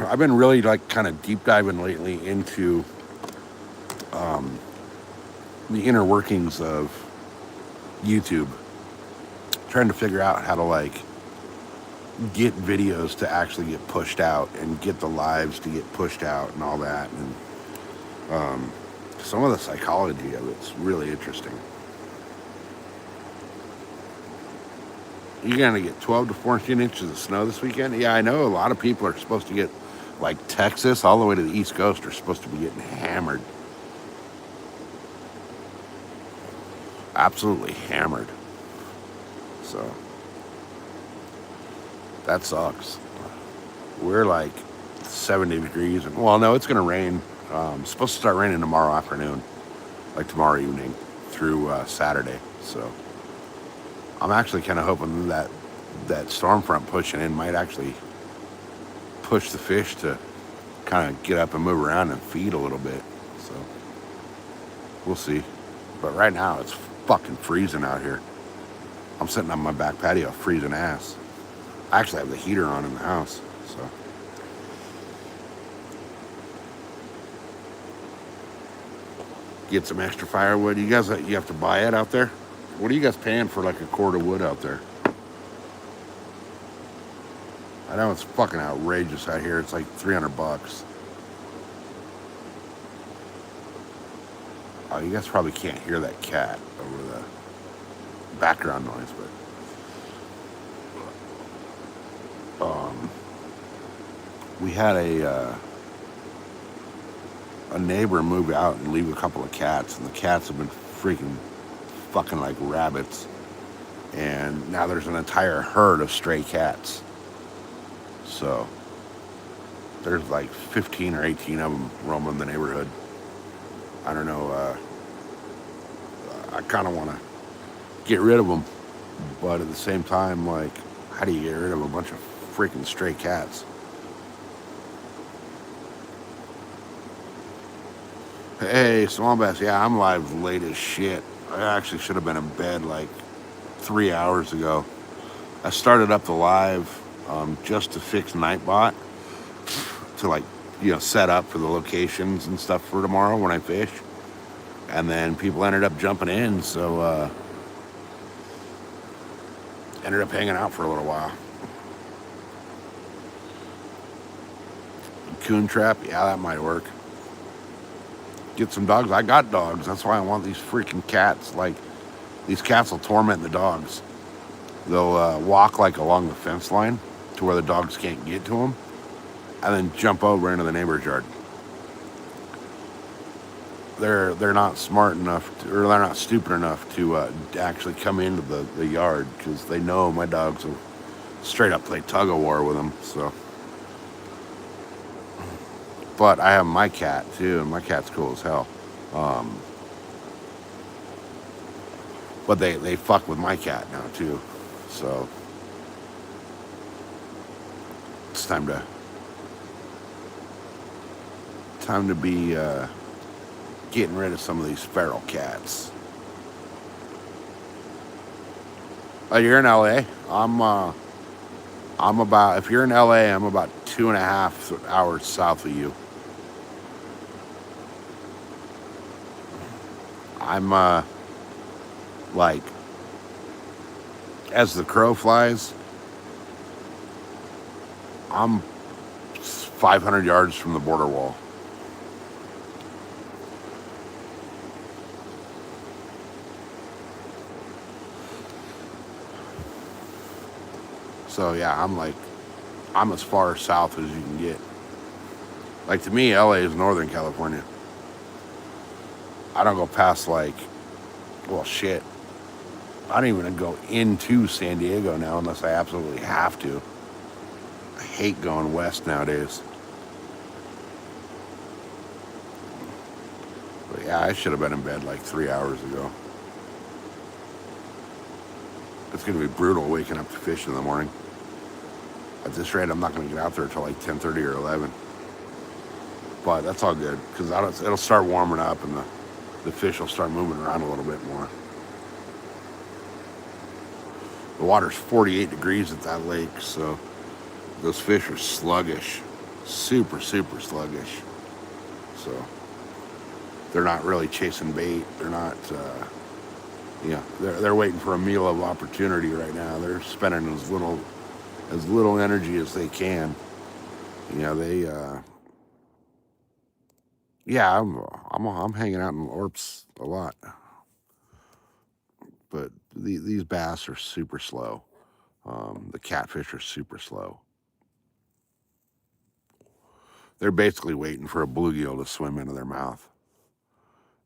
I've been really like kind of deep diving lately into the inner workings of YouTube, trying to figure out how to like get videos to actually get pushed out and get the lives to get pushed out and all that, and some of the psychology of it's really interesting. You're gonna get 12 to 14 inches of snow this weekend. Yeah, I know a lot of people are supposed to get, like Texas all the way to the East Coast are supposed to be getting hammered. Absolutely hammered. So that sucks. We're like 70 degrees, and well, no, it's gonna rain. It's supposed to start raining tomorrow afternoon, like tomorrow evening through Saturday. So I'm actually kind of hoping that storm front pushing in might actually push the fish to kind of get up and move around and feed a little bit. So we'll see. But right now it's fucking freezing out here. I'm sitting on my back patio, freezing ass. I actually have the heater on in the house, so. get some extra firewood. You guys, you have to buy it out there. What are you guys paying for like a cord of wood out there? I know it's fucking outrageous out here. It's like $300. Oh, you guys probably can't hear that cat over the background noise, but we had a neighbor move out and leave a couple of cats, and the cats have been freaking fucking like rabbits. And now there's an entire herd of stray cats. So there's like 15 or 18 of them roaming the neighborhood. I don't know. I kind of want to get rid of them, but at the same time, like, how do you get rid of a bunch of freaking stray cats? Hey, Small Bass. Yeah, I'm live late as shit. I actually should have been in bed like 3 hours ago. I started up the live just to fix Nightbot to like, set up for the locations and stuff for tomorrow when I fish. And then people ended up jumping in, so ended up hanging out for a little while. Coon trap, yeah, that might work. Get some dogs. I got dogs. That's why I want these freaking cats. Like, these cats will torment the dogs. They'll walk like along the fence line to where the dogs can't get to them, and then jump over into the neighbor's yard. They're not smart enough or they're not stupid enough to actually come into the yard, because they know my dogs will straight up play tug of war with them. So, but I have my cat too, and my cat's cool as hell. But they fuck with my cat now too. So it's time to be getting rid of some of these feral cats. Oh, you're in LA? I'm about, if you're in LA, I'm about 2.5 hours south of you. I'm like, as the crow flies, I'm 500 yards from the border wall. So yeah, I'm as far south as you can get. Like, to me, LA is Northern California. I don't go past like, well, shit. I don't even go into San Diego now unless I absolutely have to. I hate going west nowadays. But yeah, I should have been in bed like 3 hours ago. It's going to be brutal waking up to fish in the morning. At this rate, I'm not going to get out there until like 10:30 or 11. But that's all good, because it'll start warming up and the fish will start moving around a little bit more. The water's 48 degrees at that lake, so those fish are sluggish. Super, super sluggish. So they're not really chasing bait. They're not, they're waiting for a meal of opportunity right now. They're spending as little energy as they can. I'm hanging out in Orps a lot, but these bass are super slow. The catfish are super slow. They're basically waiting for a bluegill to swim into their mouth.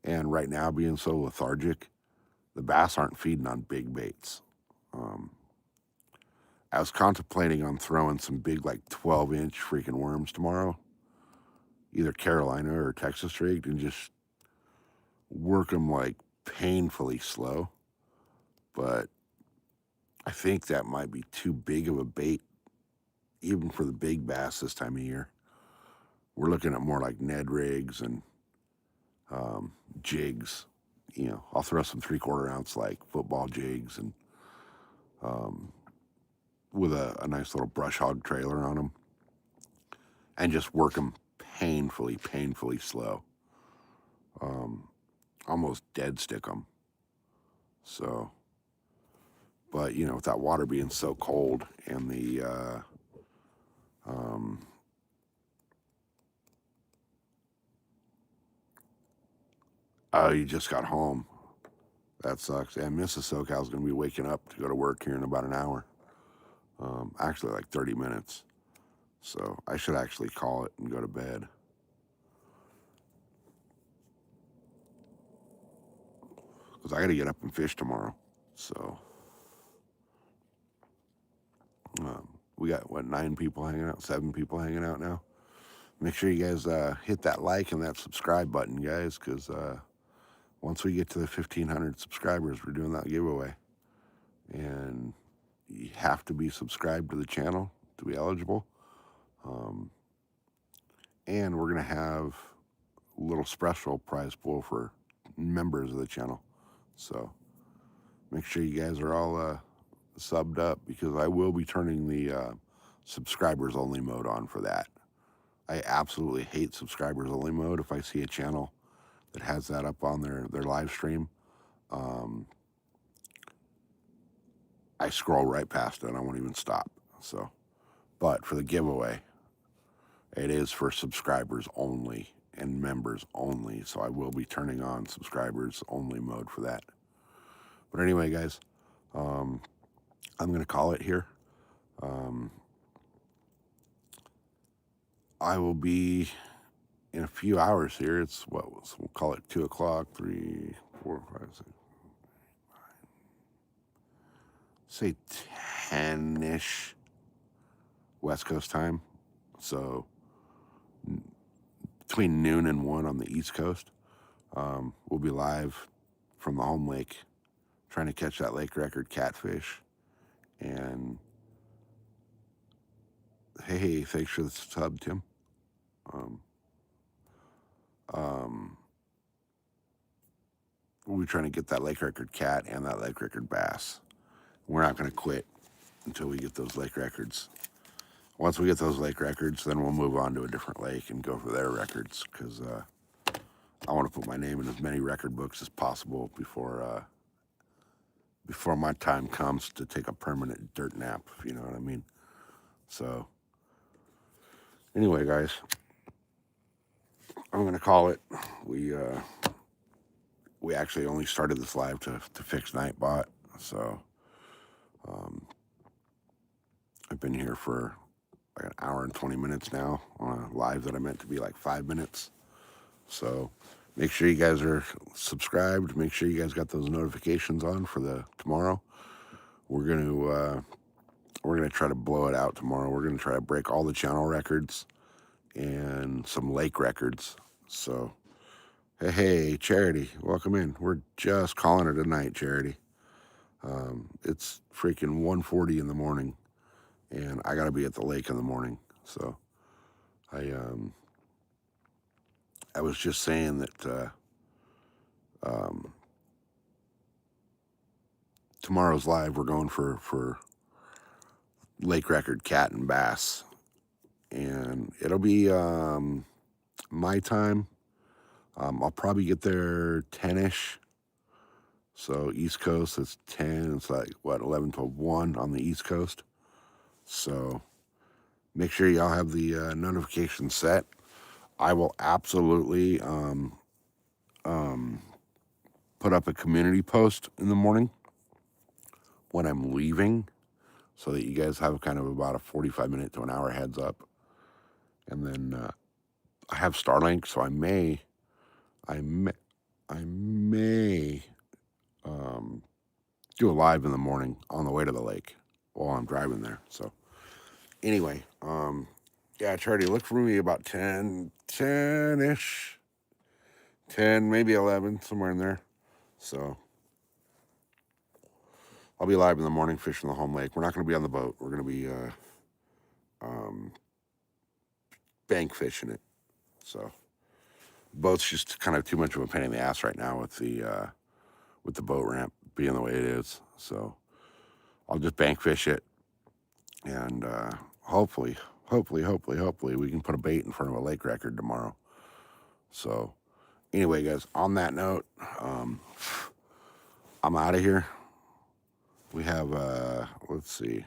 And right now, being so lethargic, the bass aren't feeding on big baits. I was contemplating on throwing some big, like 12-inch freaking worms tomorrow, either Carolina or Texas rigged, and just work them like painfully slow. But I think that might be too big of a bait, even for the big bass this time of year. We're looking at more like Ned rigs and jigs. I'll throw some 3/4 ounce like football jigs and with a nice little brush hog trailer on them, and just work them painfully slow. almost dead stick them. So, but you know, with that water being so cold and the oh, you just got home. That sucks. And Mrs. SoCal's going to be waking up to go to work here in about an hour. Actually, like 30 minutes. So I should actually call it and go to bed. Because I got to get up and fish tomorrow. So we got, what, 9 people hanging out? 7 people hanging out now? Make sure you guys hit that like and that subscribe button, guys, because once we get to the 1,500 subscribers, we're doing that giveaway. And you have to be subscribed to the channel to be eligible. And we're going to have a little special prize pool for members of the channel. So make sure you guys are all subbed up, because I will be turning the subscribers only mode on for that. I absolutely hate subscribers only mode. If I see a channel that has that up on their live stream, I scroll right past it and I won't even stop. So, but for the giveaway, it is for subscribers only and members only. So I will be turning on subscribers only mode for that. But anyway, guys, I'm going to call it here. I will be in a few hours here. It's what, we'll call it 2 o'clock, 3, 4, 5, 6, 9, say 10-ish West Coast time. So between noon and 1 on the East Coast. We'll be live from the home lake trying to catch that lake record catfish. And hey, thanks for the sub, Tim. We'll be trying to get that lake record cat and that lake record bass. We're not going to quit until we get those lake records. Once we get those lake records, then we'll move on to a different lake and go for their records, because I want to put my name in as many record books as possible before my time comes to take a permanent dirt nap, if you know what I mean. So anyway, guys, I'm going to call it. We actually only started this live to fix Nightbot. So I've been here for like an hour and 20 minutes now on a live that I meant to be like 5 minutes. So make sure you guys are subscribed. Make sure you guys got those notifications on for the tomorrow. We're gonna try to blow it out tomorrow. We're gonna try to break all the channel records and some lake records. So hey, Charity, welcome in. We're just calling it a night, Charity. It's freaking 1:40 in the morning, and I gotta be at the lake in the morning. So I was just saying that tomorrow's live, we're going for lake record cat and bass, and it'll be my time. I'll probably get there 10-ish. So East Coast, it's 10. It's like, what, 11 to 1 on the East Coast. So make sure y'all have the notification set. I will absolutely put up a community post in the morning when I'm leaving, so that you guys have kind of about a 45-minute to an hour heads up. And then I have Starlink, so I may do a live in the morning on the way to the lake while I'm driving there. So anyway, yeah, Charity, look for me about 10-ish, 10, maybe 11, somewhere in there. So I'll be live in the morning fishing the home lake. We're not going to be on the boat. We're going to be bank fishing it. So boat's just kind of too much of a pain in the ass right now with the boat ramp being the way it is. So I'll just bank fish it, and hopefully we can put a bait in front of a lake record tomorrow. So anyway, guys, on that note, I'm out of here. We have, let's see.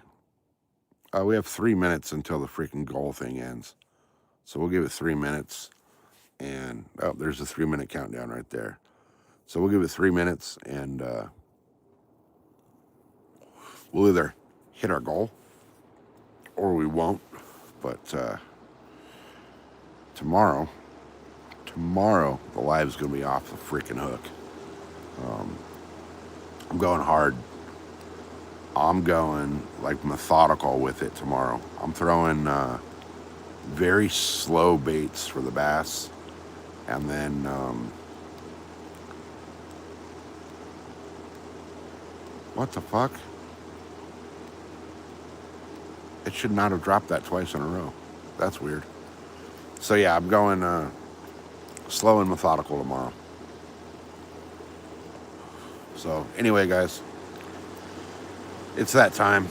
We have 3 minutes until the freaking goal thing ends. So we'll give it 3 minutes. And, oh, there's a 3-minute countdown right there. So we'll give it 3 minutes, and we'll either hit our goal or we won't. But tomorrow, the live's going to be off the freaking hook. I'm going hard. I'm going like methodical with it tomorrow. I'm throwing very slow baits for the bass, and then what the fuck? It should not have dropped that twice in a row. That's weird. So yeah, I'm going slow and methodical tomorrow. So anyway, guys, it's that time.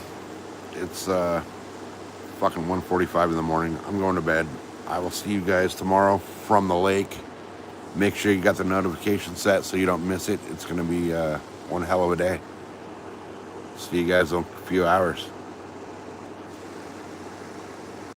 It's fucking 1:45 in the morning. I'm going to bed. I will see you guys tomorrow from the lake. Make sure you got the notification set so you don't miss it. It's going to be one hell of a day. See you guys in a few hours.